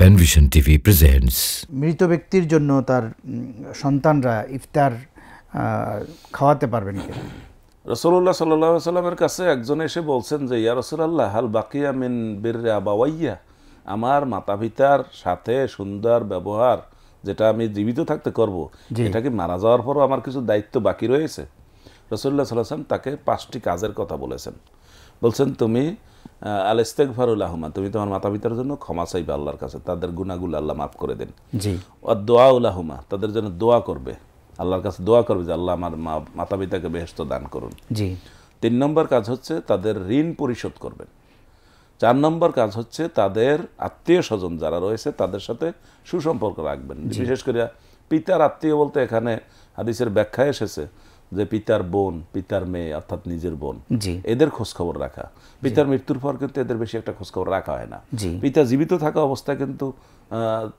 Panvision TV presents. মৃত ব্যক্তির জন্য তার সন্তানরা ইফতার খাওয়াতে পারবেন কিনা? রাসূলুল্লাহ সাল্লাল্লাহু আলাইহি ওয়াসাল্লামের কাছে একজন এসে বলছেন যে ইয়া রাসূলুল্লাহ হাল বাকিয়া মিন বিররি আবাওয়াইয়া, আমার মাতা পিতার সাথে সুন্দর ব্যবহার যেটা আমি জীবিত থাকতে করব, এটা কি মারা যাওয়ার পরও আমার কিছু দায়িত্ব বাকি রয়েছে? রাসূলুল্লাহ সাল্লাল্লাহু আলাইহি ওয়াসাল্লাম তাকে 5টি কাজের কথা বলছেন তুমি আল ইস্তিগফারু লাহুমা, তুমি তোমার মাতা পিতার জন্য ক্ষমা চাইবে আল্লাহর কাছে, তাদের গুনাহগুলো আল্লাহ মাফ করে দেন। জি। ওয়াদ দুআউ লাহুমা, তাদের জন্য দোয়া করবে, আল্লাহর কাছে দোয়া করবে যে আল্লাহ আমার মাতা পিতাকে বেহেশত দান করুন। জি। 3 নম্বর কাজ হচ্ছে তাদের ঋণ পরিশোধ করবেন। 4 নম্বর কাজ হচ্ছে তাদের আত্মীয় স্বজন যারা রয়েছে তাদের সাথে সুসম্পর্ক রাখবেন। বিশেষ করে পিতার আত্মীয় বলতে এখানে হাদিসের ব্যাখ্যায় এসেছে যে পিতার বোন, পিতার মেয়ে অর্থাৎ নিজের বোন, এদের খোঁজখবর রাখা। পিতার মৃত্যুর পর কিন্তু এদের বেশি একটা খোঁজখবর রাখা হয় না। পিতা জীবিত থাকা অবস্থায় কিন্তু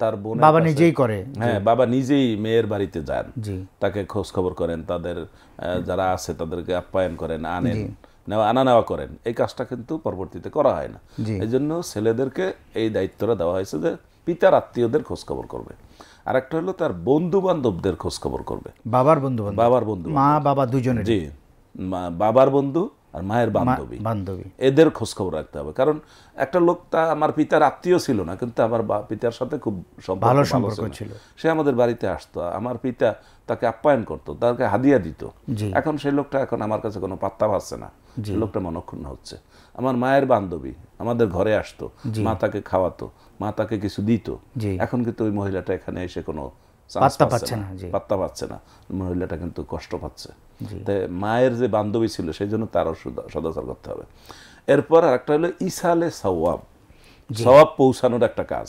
তার বোন বাবা নিজেই করে, হ্যাঁ, বাবা নিজেই মেয়ের বাড়িতে যান, তাকে খোঁজখবর করেন, তাদের যারা আছে তাদেরকে আপ্যায়ন করেন, আনা নেওয়া করেন। এই কাজটা কিন্তু পরবর্তীতে করা হয় না। এই জন্য ছেলেদেরকে এই দায়িত্বটা দেওয়া হয়েছে যে পিতার আত্মীয়দের খোঁজখবর করবে। আরেকটা হলো তার বন্ধু বান্ধবদের খোঁজখবর করবে। বাবার বন্ধু, মা বাবা দুজনের। জি, বাবার বন্ধু আর মায়ের বান্ধবী এদের খোঁজখবর রাখতে হবে। কারণ একটা লোক আমার পিতার আত্মীয় ছিল না, কিন্তু আমার পিতার সাথে খুব ভালো সম্পর্ক ছিল, সে আমাদের বাড়িতে আসতো, আমার পিতা তাকে আপ্যায়ন করতো, তাকে হাদিয়া দিত। এখন সেই লোকটা এখন আমার কাছে কোনো পাত্তা পাচ্ছে না, লোকটা মনক্ষুণ্ণ হচ্ছে। আমার মায়ের বান্ধবী আমাদের ঘরে আসতো, মা তাকে খাওয়াতো, মা তাকে কিছু দিত। এখন কিন্তু ওই মহিলাটা এখানে এসে কোনো পাত্তা পাচ্ছে না, মহিলাটা কিন্তু কষ্ট পাচ্ছে। তাই মায়ের যে বান্ধবী ছিল সেই জন্য তারও সদাচার করতে হবে। এরপর আরেকটা হলো ইসালে সওয়াব পৌঁছানোর একটা কাজ,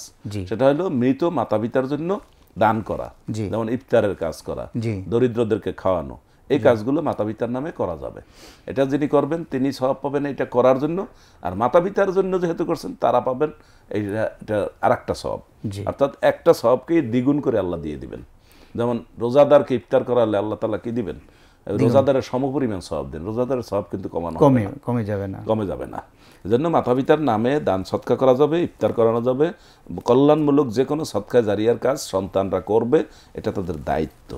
সেটা হলো মৃত মাতা পিতার জন্য দান করা, যেমন ইফতারের কাজ করা, দরিদ্রদেরকে খাওয়ানো। এই কাজগুলো মাতা পিতার নামে করা যাবে। এটা যিনি করবেন তিনি সওয়াব পাবেন এটা করার জন্য, আর মাতা পিতার জন্য যেহেতু করছেন তারা পাবেন এটা আর একটা সওয়াব। অর্থাৎ একটা সওয়াবকে দ্বিগুণ করে আল্লাহ দিয়ে দিবেন। যেমন রোজাদারকে ইফতার করালে আল্লাহ তাআলা কি দিবেন? রোজাদারের সমপরিমাণ সওয়াব দেন। রোজাদারের সওয়াব কিন্তু কমে যাবে না। এজন্য মাতা পিতার নামে দান সদকা করা যাবে, ইফতার করানো যাবে, কল্যাণমূলক যে কোনো সদকা জারিয়ার কাজ সন্তানরা করবে, এটা তাদের দায়িত্ব।